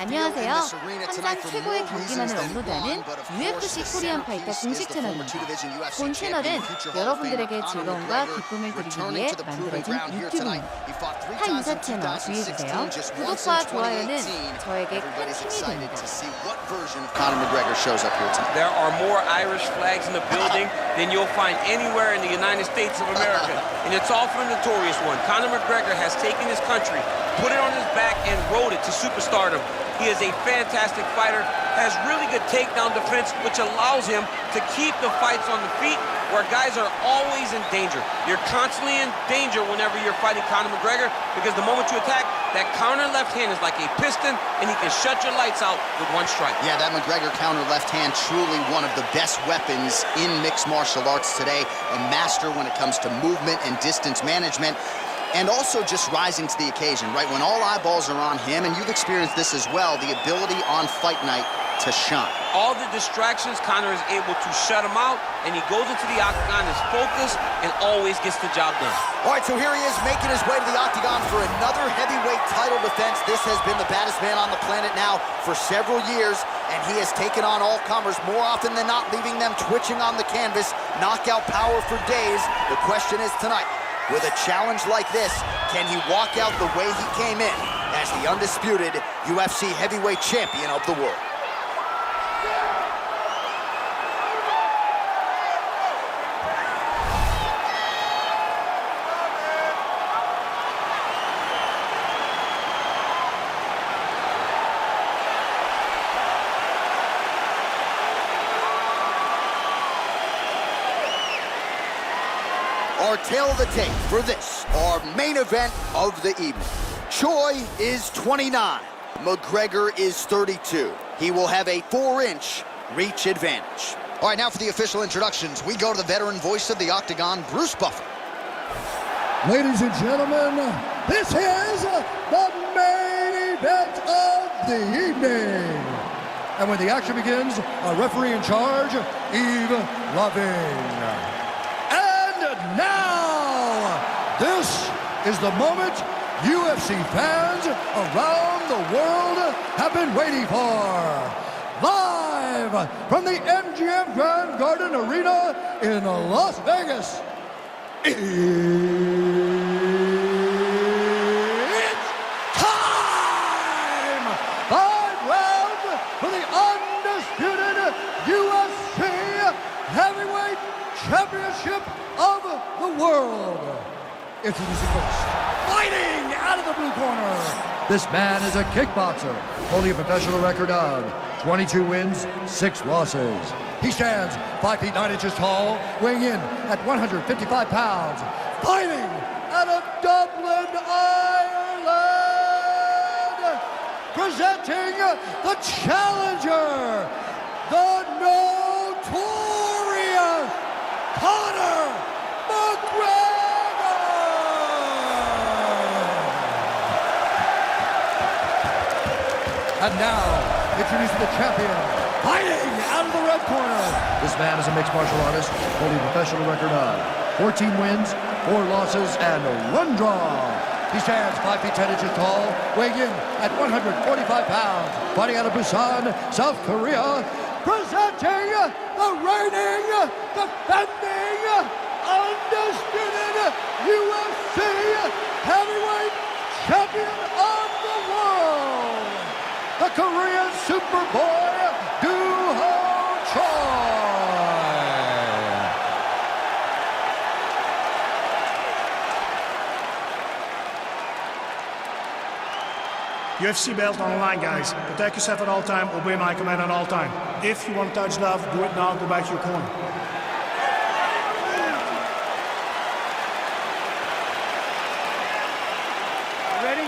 안녕하세요. 항상 최고의 경기만을 업로드하는 UFC 코리안파이터 공식 채널입니다. 본 채널은 여러분들에게 즐거움과 기쁨을 드리기 위해 만들어진 유튜브입니다. 타 유사 채널 주의해주세요. 구독과 좋아요는 저에게 큰 힘이 됩니다. There are more Irish flags in the building than you'll find anywhere in the United States of America. And it's all for the notorious one. Conor McGregor has taken his country, put it on his back, and rode it to superstardom. He is a fantastic fighter, has really good takedown defense, which allows him to keep the fights on the feet where guys are always in danger. You're constantly in danger whenever you're fighting Conor McGregor because the moment you attack, that counter left hand is like a piston and he can shut your lights out with one strike. Yeah, that McGregor counter left hand, truly one of the best weapons in mixed martial arts today. A master when it comes to movement and distance management. And also just rising to the occasion, right? When all eyeballs are on him, and you've experienced this as well, the ability on fight night to shine. All the distractions, Conor is able to shut him out, and he goes into the octagon as focused and always gets the job done. All right, so here he is making his way to the octagon for another heavyweight title defense. This has been the baddest man on the planet now for several years, and he has taken on all comers more often than not, leaving them twitching on the canvas. Knockout power for days. The question is tonight, with a challenge like this, can he walk out the way he came in as the undisputed UFC heavyweight champion of the world? Our tale of the tape for this, our main event of the evening. Choi is 29, McGregor is 32. He will have a 4-inch reach advantage. All right, now for the official introductions, we go to the veteran voice of the Octagon, Bruce Buffer. Ladies and gentlemen, this is the main event of the evening. And when the action begins, our referee in charge, Yves Lavigne. Now, this is the moment UFC fans around the world have been waiting for. Live from the MGM Grand Garden Arena in Las Vegas, it's time! 5 rounds for the undisputed UFC Heavyweight Championship of the world. Introducing first, fighting out of the blue corner. This man is a kickboxer, holding a professional record of 22 wins, 6 losses. He stands 5 feet 9 inches tall, weighing in at 155 pounds, fighting out of Dublin, Ireland. Presenting the challenger, the notorious Conor McGregor! And now, introducing the champion, fighting out of the red corner. This man is a mixed martial artist, holding a professional record of 14 wins, 4 losses, and 1 draw. He stands 5 feet 10 inches tall, weighing in at 145 pounds, fighting out of Busan, South Korea, presenting the reigning, defending, undisputed UFC heavyweight champion of the world, the Korean Superboy, Doo-Ho Choi. UFC belt on the line, guys. Protect yourself at all time, obey my command at all time. If you want to touch love, do it now, go back to your corner. Ready?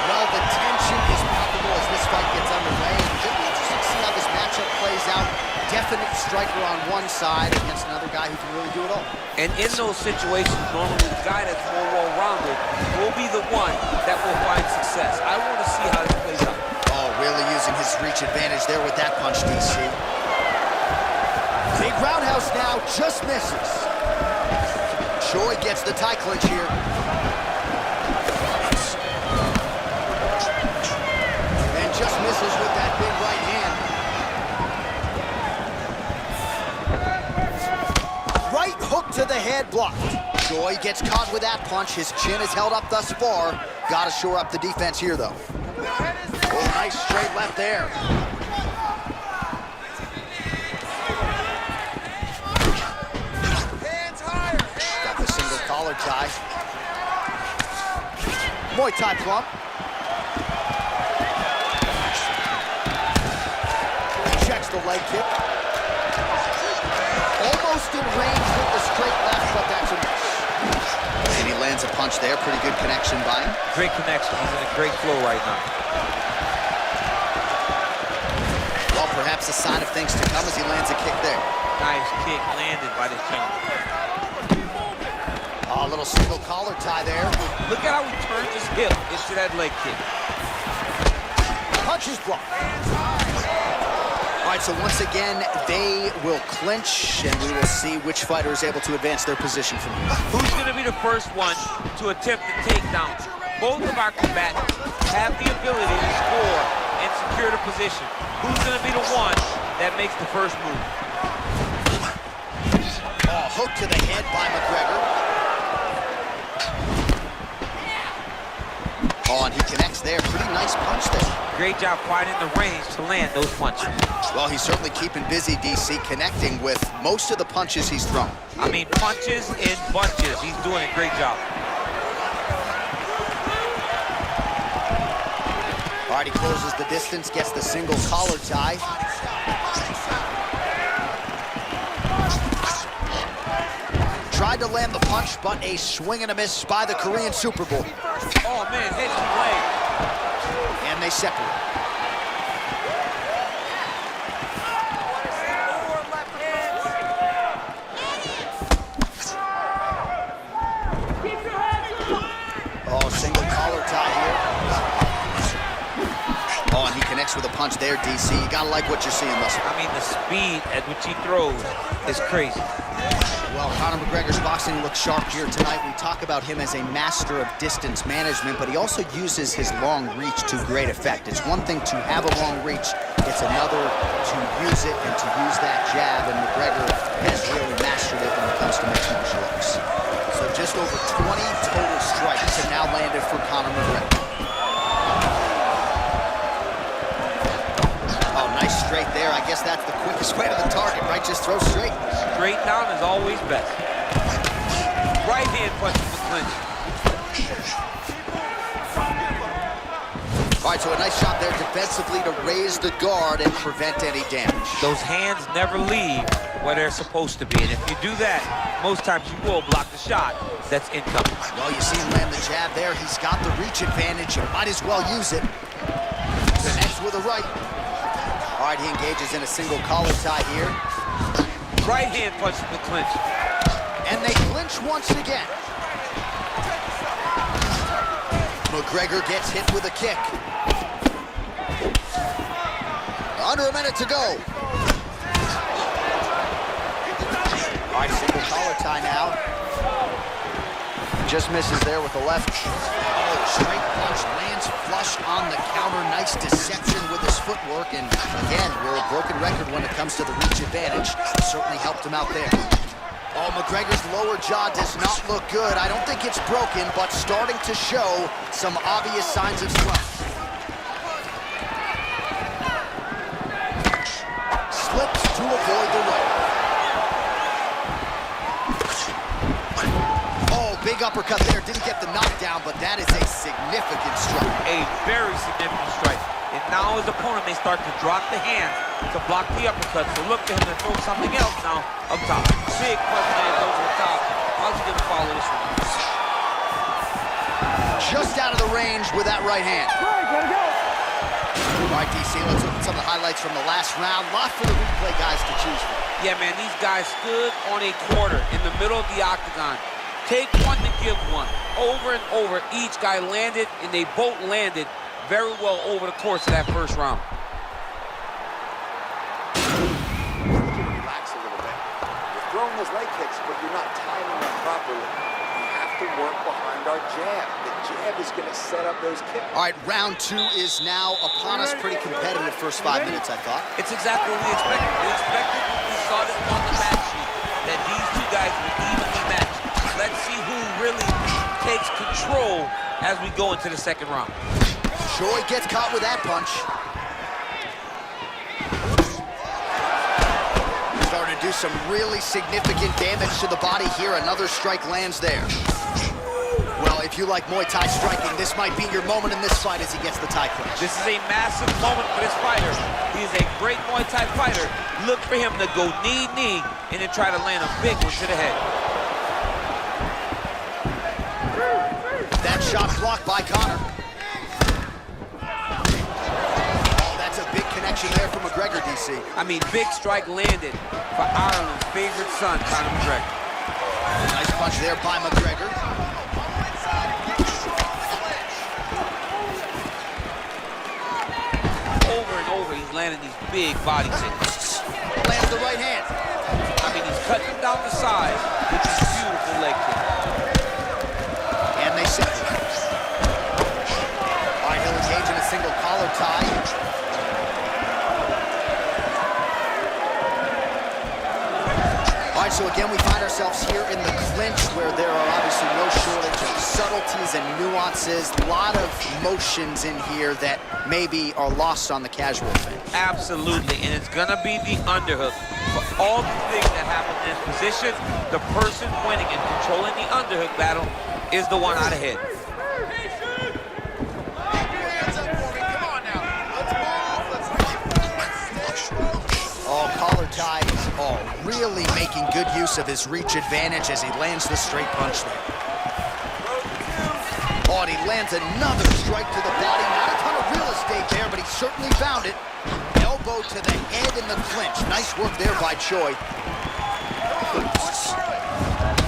Well, the tension is palpable as this fight gets underway. It should be interesting to see how this matchup plays out. Definite striker on one side against another guy who can really do it all. And in those situations, normally the guy that's more well-rounded will be the one that will find success. I want to see how this plays out. Oh, really using his reach advantage there with that punch, DC. just misses. Choi gets the tie clinch here. And just misses with that big right hand. Right hook to the head blocked. Choi gets caught with that punch. His chin is held up thus far. Gotta shore up the defense here, though. Oh, nice straight left there. Got the single collar tie. Muay Thai plump. Checks the leg kick. Almost in range with the straight left, but that's a miss. And he lands a punch there. Pretty good connection by him. Great connection. He's in a great flow right now. Well, perhaps a sign of things to come as he lands a kick there. Nice kick landed by this gentleman. Oh, a little single collar tie there. Look at how he turns his hip into that leg kick. Punches blocked. All right, so once again, they will clinch, and we will see which fighter is able to advance their position from here. Who's going to be the first one to attempt the takedown? Both of our combatants have the ability to score and secure the position. Who's going to be the one that makes the first move? Oh, hook to the head by McGregor. Oh, and he connects there. Pretty nice punch there. Great job finding the range to land those punches. Well, he's certainly keeping busy, DC, connecting with most of the punches he's thrown. I mean, punches in bunches. He's doing a great job. All right, he closes the distance, gets the single collar tie. Tried to land the punch, but a swing and a miss by the Korean Super Bowl. Oh, man, hits the leg. And they separate. Oh, single collar tie here. Oh, and he connects with a punch there, DC. You gotta like what you're seeing thus far. I mean, the speed at which he throws is crazy. Well, Conor McGregor's boxing looks sharp here tonight. We talk about him as a master of distance management, but he also uses his long reach to great effect. It's one thing to have a long reach, it's another to use it and to use that jab, and McGregor has really mastered it when it comes to mixed martial arts. So just over 20 total strikes have now landed for Conor McGregor. Oh, nice straight there. I guess that's the quickest way to the target, right? Just throw straight. Straight down is always best. Right hand punch for the clinch. All right, so a nice shot there defensively to raise the guard and prevent any damage. Those hands never leave where they're supposed to be, and if you do that, most times you will block the shot that's incoming. Well, you see him land the jab there. He's got the reach advantage. You might as well use it. Connects with a right. All right, he engages in a single collar tie here. Right hand punch for the clinch. And they clinch once again. McGregor gets hit with a kick. Under a minute to go. All right, single collar tie now. Just misses there with the left. Oh, straight punch lands flush on the counter. Nice deception with his footwork. And again, we're a broken record when it comes to the reach advantage. Certainly helped him out there. Oh, McGregor's lower jaw does not look good. I don't think it's broken, but starting to show some obvious signs of swelling. Slips to avoid the right. Big uppercut there, didn't get the knockdown, but that is a significant strike. A very significant strike. And now his opponent may start to drop the hands to block the uppercut. So look to him to throw something else now up top. Big punch lands over the top. How's he gonna follow this one? Just out of the range with that right hand. Gotta go. All right, DC, let's look at some of the highlights from the last round. Lot for the replay guys to choose from. Yeah, man, these guys stood on a quarter in the middle of the octagon. Take one to give one. Over and over, each guy landed, and they both landed very well over the course of that first round. Relax a little bit. You're throwing those leg kicks, but you're not timing them properly. We have to work behind our jab. The jab is going to set up those kicks. All right, round 2 is now upon us. Pretty competitive first 5 minutes, I thought. It's exactly what we expected. We expected when we saw this on the match sheet that these two guys would evenly match. Let's see who really takes control as we go into the second round. Joy gets caught with that punch. Starting to do some really significant damage to the body here. Another strike lands there. Well, if you like Muay Thai striking, this might be your moment in this fight as he gets the Thai clinch. This is a massive moment for this fighter. He is a great Muay Thai fighter. Look for him to go knee, and then try to land a big one to the head. That shot blocked by Connor. Oh, that's a big connection there from McGregor, DC. I mean, big strike landed for Ireland's favorite son, Conor McGregor. Nice punch there by McGregor. Over and over, he's landing these big body hits. Lands the right hand. I mean, he's cutting them down the side with this beautiful leg kick. And they set it. All right, he'll engage in a single collar tie. All right, so again, we find ourselves here in the clinch where there are obviously no shortage of subtleties and nuances. A lot of motions in here that maybe are lost on the casual fan. Absolutely, and it's gonna be the underhook. For all the things that happen in this position, the person winning and controlling the underhook battle is the one out ahead. Oh, collar ties. Oh, really making good use of his reach advantage as he lands the straight punch there. Oh, and he lands another strike to the body. Not a ton of real estate there, but he certainly found it. Elbow to the head in the clinch. Nice work there by Choi.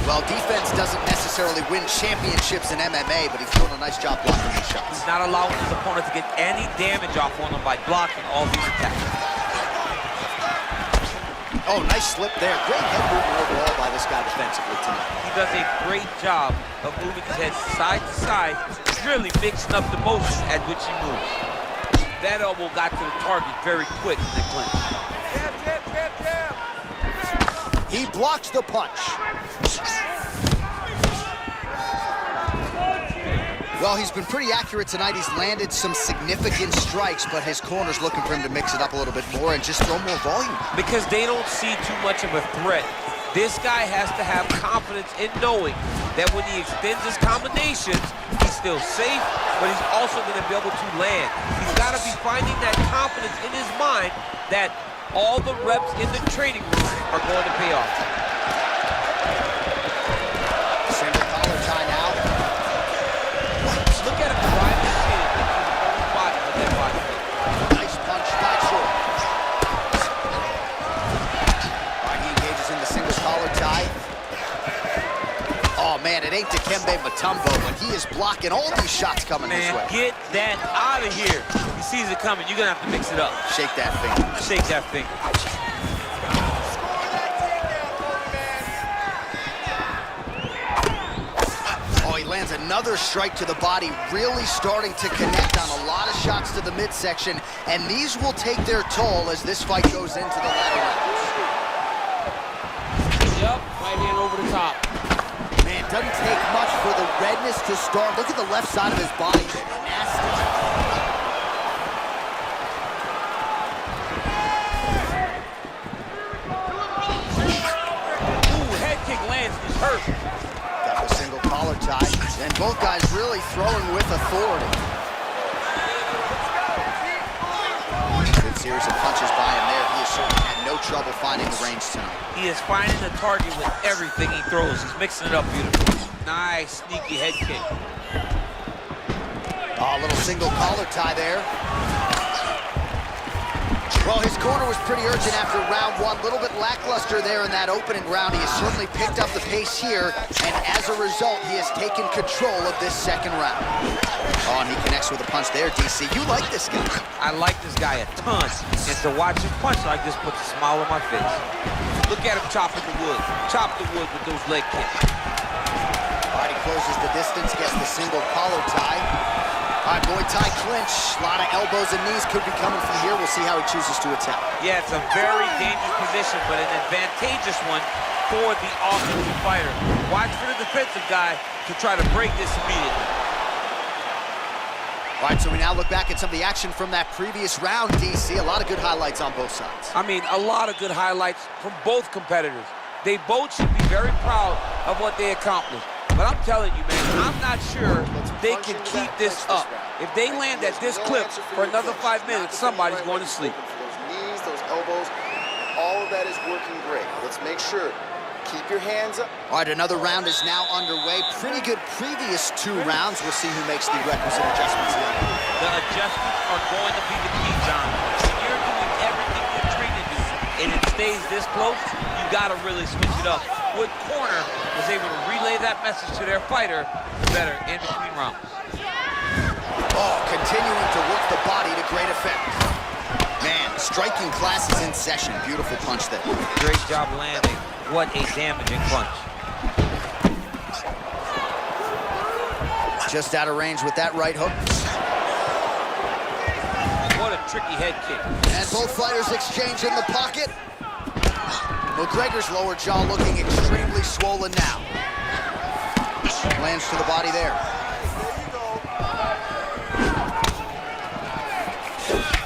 Well, defense doesn't necessarily win championships in MMA, but he's doing a nice job blocking these shots. He's not allowing his opponent to get any damage off on him by blocking all these attacks. Oh, nice slip there. Great head movement overall by this guy defensively tonight. He does a great job of moving his head side to side, really mixing up the motion at which he moves. That elbow got to the target very quick in the clinch. He blocks the punch. Well, he's been pretty accurate tonight. He's landed some significant strikes, but his corner's looking for him to mix it up a little bit more and just throw more volume. Because they don't see too much of a threat. This guy has to have confidence in knowing that when he extends his combinations, he's still safe, but he's also going to be able to land. He's got to be finding that confidence in his mind that all the reps in the training room are going to pay off. Single collar tie now. Look at him drive his chin into his own body with that body. Nice punch by Choi. All right, he engages in the single collar tie. Oh, man, it ain't Dikembe Mutombo, but he is blocking all these shots coming his way. Get that out of here. He sees it coming. You're going to have to mix it up. Shake that finger. Shake that finger. Oh, he lands another strike to the body, really starting to connect on a lot of shots to the midsection, and these will take their toll as this fight goes into the latter rounds. Yep, right hand over the top. Man, it doesn't take much for the redness to start. Look at the left side of his body. Nasty. Ooh, head kick lands. He's hurt. Got the single collar tie, and both guys really throwing with authority. Good series of punches by him there. He has certainly had no trouble finding the range tonight. He is finding the target with everything he throws. He's mixing it up beautifully. Nice, sneaky head kick. Oh, a little single collar tie there. Well, his corner was pretty urgent after round one. A little bit lackluster there in that opening round. He has certainly picked up the pace here, and as a result, he has taken control of this second round. Oh, and he connects with a punch there, DC. You like this guy. I like this guy a ton, and to watch him punch like this puts a smile on my face. Look at him chopping the wood. Chop the wood with those leg kicks. All right, he closes the distance, gets the single collar tie. All right, Muay Thai clinch. A lot of elbows and knees could be coming from here. We'll see how he chooses to attack. Yeah, it's a very dangerous position, but an advantageous one for the offensive fighter. Watch for the defensive guy to try to break this immediately. All right, so we now look back at some of the action from that previous round, DC. A lot of good highlights on both sides. I mean, a lot of good highlights from both competitors. They both should be very proud of what they accomplished. But I'm telling you, man, I'm not sure they can keep this up. If they land at this clip for another 5 minutes, somebody's going to sleep. Those knees, those elbows, all of that is working great. Let's make sure. Keep your hands up. All right, another round is now underway. Pretty good previous 2 rounds. We'll see who makes the requisite adjustments here. The adjustments are going to be the key, John. When you're doing everything you're trained to do, and it stays this close, you got to really switch it up. What corner was able to relay that message to their fighter better in between rounds. Oh, continuing to work the body to great effect. Man, striking class is in session. Beautiful punch there. Great job landing. What a damaging punch. Just out of range with that right hook. What a tricky head kick. And both fighters exchange in the pocket. McGregor's lower jaw looking extremely swollen now. Lands to the body there.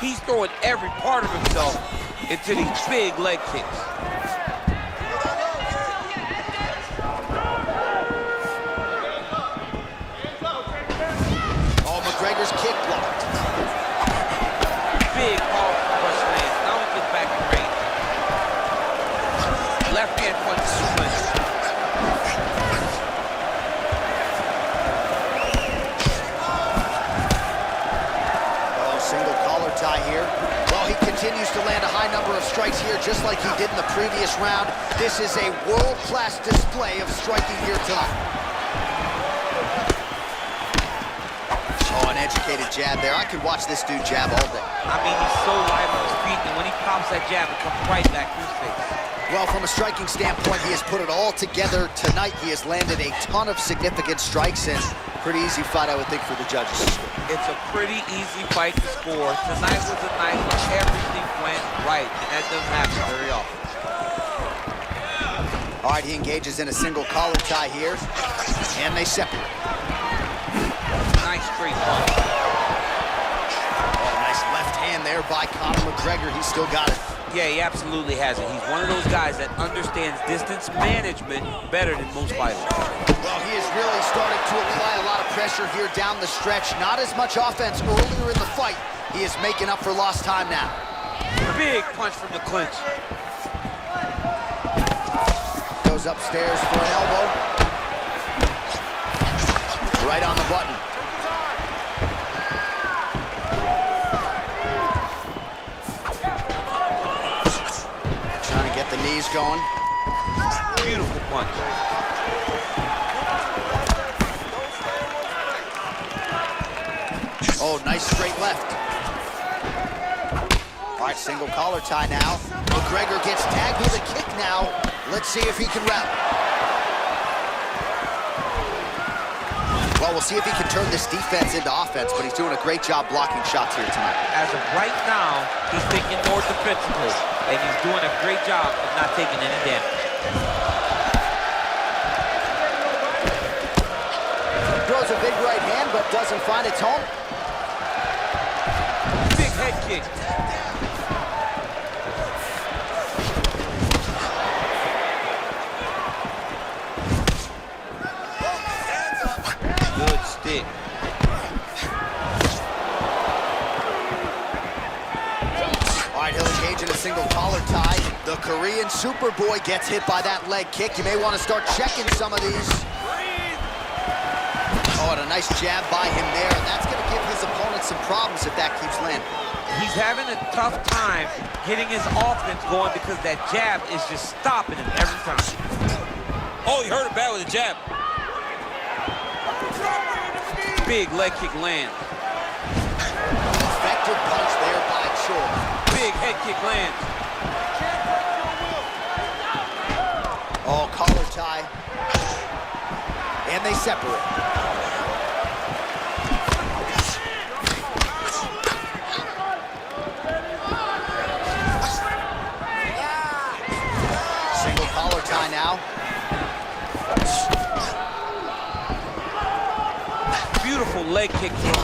He's throwing every part of himself into these big leg kicks. Oh, McGregor's kick blocked. Big powerful punch lands. Now he gets back in range. Left hand punch suplex. Oh, single collar tie here. Well, he continues to land a high number of strikes here, just like he did in the previous round. This is a world-class display of striking here tonight. Oh, an educated jab there. I could watch this dude jab all day. I mean, he's so light on his feet, and when he pops that jab, it comes right back to his face. Well, from a striking standpoint, he has put it all together tonight. He has landed a ton of significant strikes, and pretty easy fight, I would think, for the judges to score. It's a pretty easy fight to score. Tonight was a night where everything went right, and that doesn't happen very often. All right, he engages in a single collar tie here, and they separate. Nice straight punch. Oh, nice left hand there by Conor McGregor. He's still got it. Yeah, he absolutely has it. He's one of those guys that understands distance management better than most fighters. Well, he is really starting to apply a lot of pressure here down the stretch. Not as much offense earlier in the fight. He is making up for lost time now. Big punch from the clinch. Goes upstairs for an elbow. Right on the button. Trying to get the knees going. Beautiful punch. Oh, nice straight left. All right, single collar tie now. McGregor gets tagged with a kick now. Let's see if he can rally. Well, we'll see if he can turn this defense into offense, but he's doing a great job blocking shots here tonight. As of right now, he's thinking more defensively, and he's doing a great job of not taking any damage. Throws a big right hand, but doesn't find its home. Big head kick. Good stick. All right, he'll engage in a single collar tie. The Korean Superboy gets hit by that leg kick. You may want to start checking some of these. Oh, and a nice jab by him there. And that's going to give his opponent some problems if that keeps landing. He's having a tough time getting his offense going because that jab is just stopping him every time. Oh, he hurt it bad with a jab. Big leg kick lands. Effective punch there by Choi. Big head kick lands. Oh, collar tie. And they separate. Single collar tie now. Beautiful leg kick throw.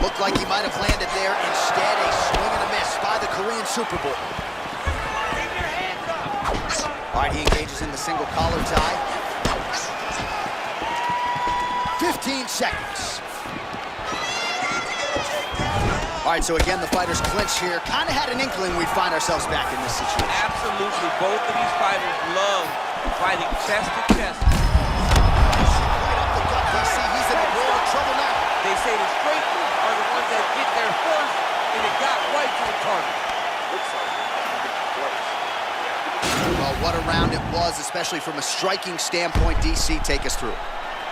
Looked like he might have landed there. Instead, a swing and a miss by the Korean Super Bowl. All right, he engages in the single collar tie. 15 seconds. All right, so again, the fighters clinch here. Kind of had an inkling we'd find ourselves back in this situation. Absolutely. Both of these fighters love fighting chest to chest. Right up the gut, DC. He's in a world of trouble now. They say the straight ones are the ones that get there first, and it got right to the target. Well, what a round it was, especially from a striking standpoint. DC, take us through.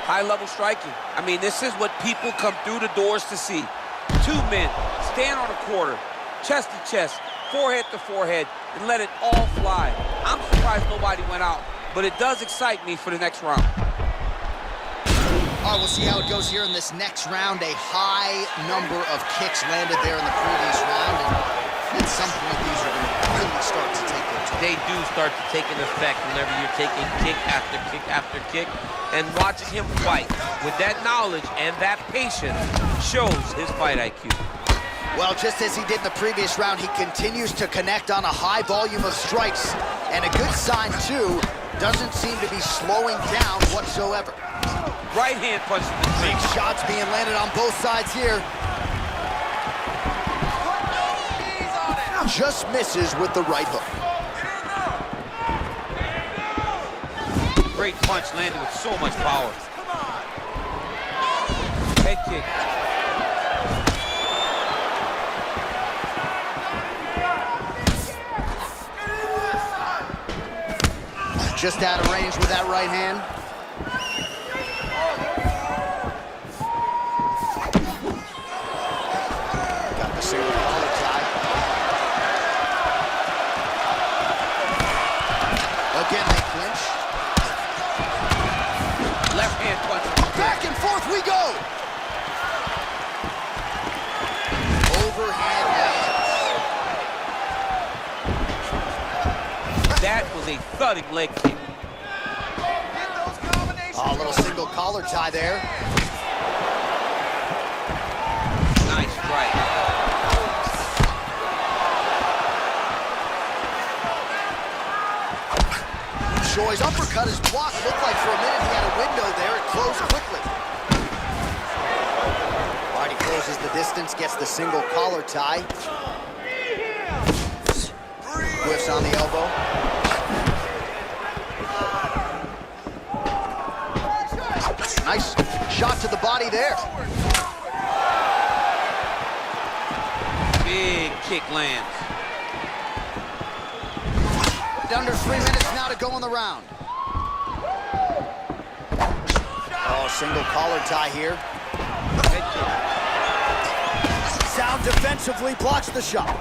High-level striking. I mean, this is what people come through the doors to see. Two men stand on a quarter, chest to chest, forehead to forehead, and let it all fly. I'm surprised nobody went out, but it does excite me for the next round. All right, we'll see how it goes here in this next round. A high number of kicks landed there in the previous round, and at some point these are going to really start to take their toll. They do start to take an effect whenever you're taking kick after kick after kick, and watching him fight with that knowledge and that patience shows his fight IQ. Well, just as he did in the previous round, he continues to connect on a high volume of strikes. And a good sign, too, doesn't seem to be slowing down whatsoever. Right hand punch to the Big face. shots being landed on both sides here. Just misses with the right hook. Great punch landed with so much power. Head kick. Just out of range with that right hand. Got the single collar tie. Again, they clinch. Left hand punch. Back and forth we go. Overhand lands. That was a thudding leg kick. Oh, a little single collar tie there. Nice strike. Shoi's uppercut is blocked. Looked like for a minute he had a window there. It closed quickly. All right, he closes the distance, gets the single collar tie. Whiffs on the elbow. Nice shot to the body there. Big kick lands. Under 3 minutes now to go in the round. Oh, single collar tie here. Head kick. Sound defensively blocks the shot.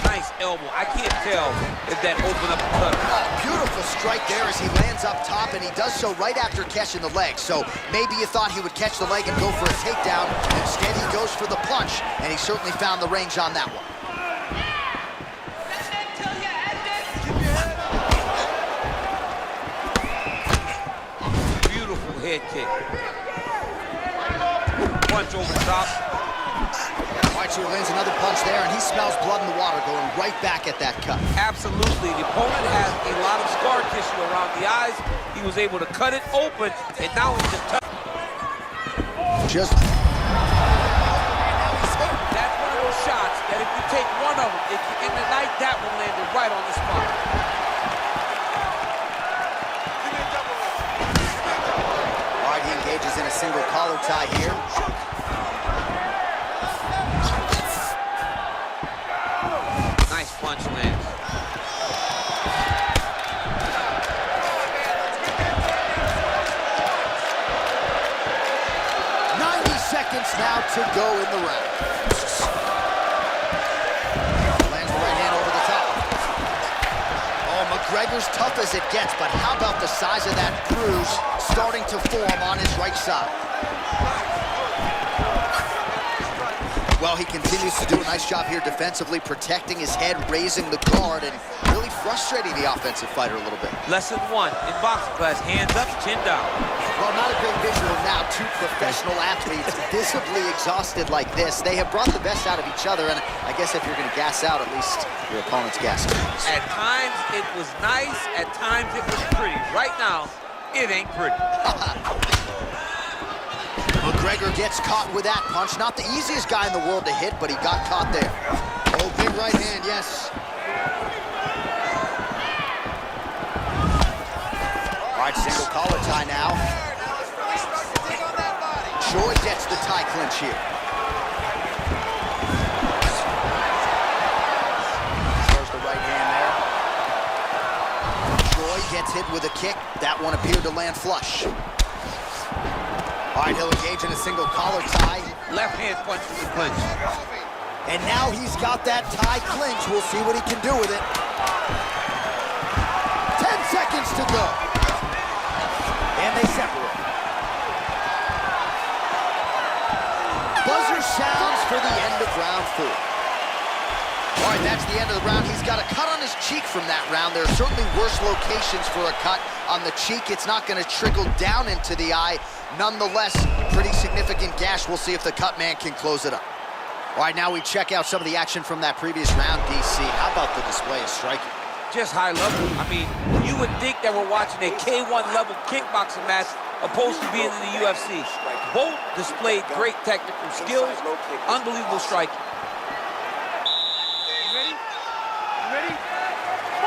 Nice elbow. I can't tell if that opened up the cutter. Oh, beautiful strike there as he lands up top, and he does so right after catching the leg. So maybe you thought he would catch the leg and go for a takedown. Instead, he goes for the punch, and he certainly found the range on that one. Beautiful head kick. Punch over the top. All right, so he lands another punch there, and he smells blood in the water, going right back at that cut. Absolutely. The opponent has a lot of scar tissue around the eyes. He was able to cut it open, and now he's just Just That's one of those shots that if you take one of them, if you end the night, that one landed right on the spot. all right, he engages in a single collar tie here. Nice punch lands. Now to go in the round. Lands the right hand over the top. McGregor's tough as it gets, but how about the size of that bruise starting to form on his right side? Well, he continues to do a nice job here defensively, protecting his head, raising the guard, and really frustrating the offensive fighter a little bit. Lesson one in boxing class, hands up, chin down. Well, not a great visual now. Two professional athletes visibly exhausted like this. They have brought the best out of each other, and I guess if you're going to gas out, at least your opponent's gassed. At times, it was nice. At times, it was pretty. Right now, it ain't pretty. McGregor gets caught with that punch. Not the easiest guy in the world to hit, but he got caught there. Oh, big right hand, yes. All right, single collar tie now. Choi gets the tie clinch here. There's the right hand there. Choi gets hit with a kick. That one appeared to land flush. All right, he'll engage in a single collar tie. Left hand punch for the clinch. And now he's got that tie clinch. We'll see what he can do with it. 10 seconds to go. And they separate. Buzzer sounds for the end of round 4. All right, that's the end of the round. He's got a cut on his cheek from that round. There are certainly worse locations for a cut on the cheek. It's not going to trickle down into the eye. Nonetheless, pretty significant gash. We'll see if the cut man can close it up. All right, now we check out some of the action from that previous round, DC. How about the display of striking? Just high level. I mean, you would think that we're watching a K1 level kickboxing match opposed to being in the UFC. Both displayed great technical skills, unbelievable striking.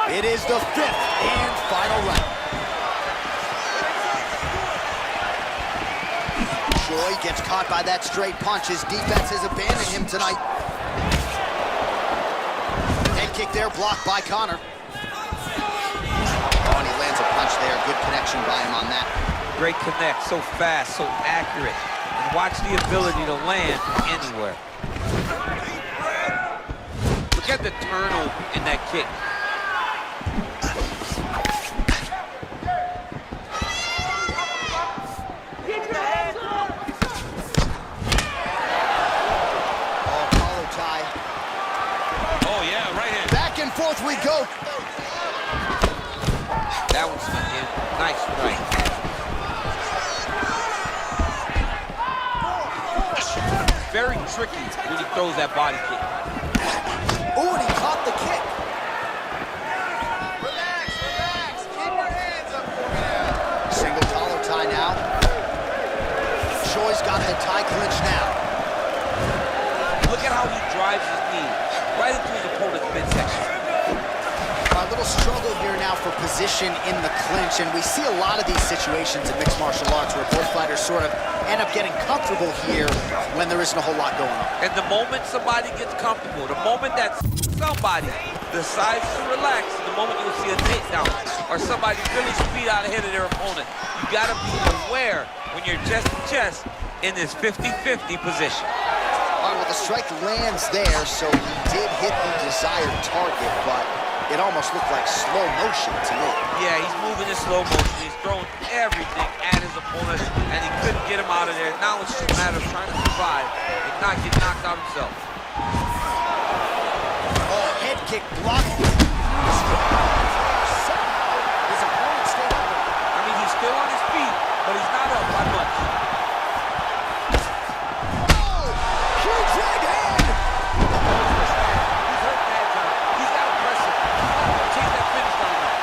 It is the 5th and final round. Choi gets caught by that straight punch. His defense has abandoned him tonight. Head kick there, blocked by Connor. Oh, and he lands a punch there. Good connection by him on that. Great connect, so fast, so accurate. And watch the ability to land anywhere. Look at the turnover in that kick. Forth we go. That one's in. Nice right. Very tricky when he throws that body kick. Oh, and he caught the kick. Relax, relax. Keep your hands up for me now. Single collar tie now. Choi's got the tie clinch now. Look at how he drives his knee right into his opponent's midsection. A little struggle here now for position in the clinch, and we see a lot of these situations in mixed martial arts where both fighters sort of end up getting comfortable here when there isn't a whole lot going on. And the moment somebody gets comfortable, the moment that somebody decides to relax, the moment you'll see a takedown or somebody really speed out ahead of their opponent, you gotta be aware when you're chest to chest in this 50-50 position. All right, well, the strike lands there, so he did hit the desired target, but it almost looked like slow motion to me. Yeah, he's moving in slow motion. He's throwing everything at his opponent, and he couldn't get him out of there. Now it's just a matter of trying to survive and not get knocked out himself. Oh, head kick blocked. His opponent stayed up. I mean, he's still on his feet, but he's not up by much. Oh, huge right hand. He's hurt bad time. He's got to press it. He's got to chase that finish line out.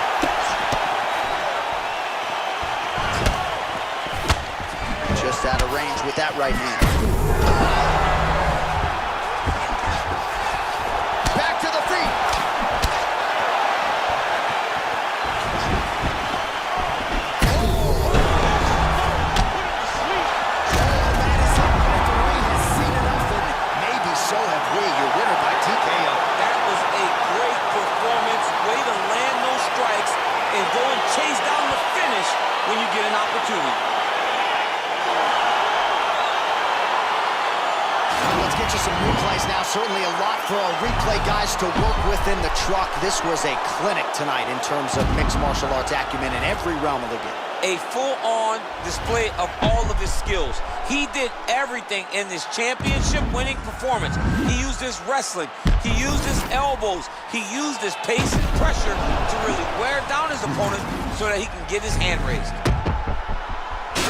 Just out of range with that right hand. Back to the feet. Chase down the finish when you get an opportunity. Let's get you some replays now. Certainly a lot for our replay guys to work with in the truck. This was a clinic tonight in terms of mixed martial arts acumen in every realm of the game. A full-on display of all of his skills. He did everything in this championship-winning performance. He used his wrestling. He used his elbows. He used his pace and pressure to really wear down his opponent so that he can get his hand raised.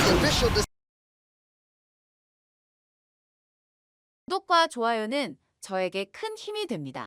The official 구독과 좋아요는 저에게 큰 힘이 됩니다.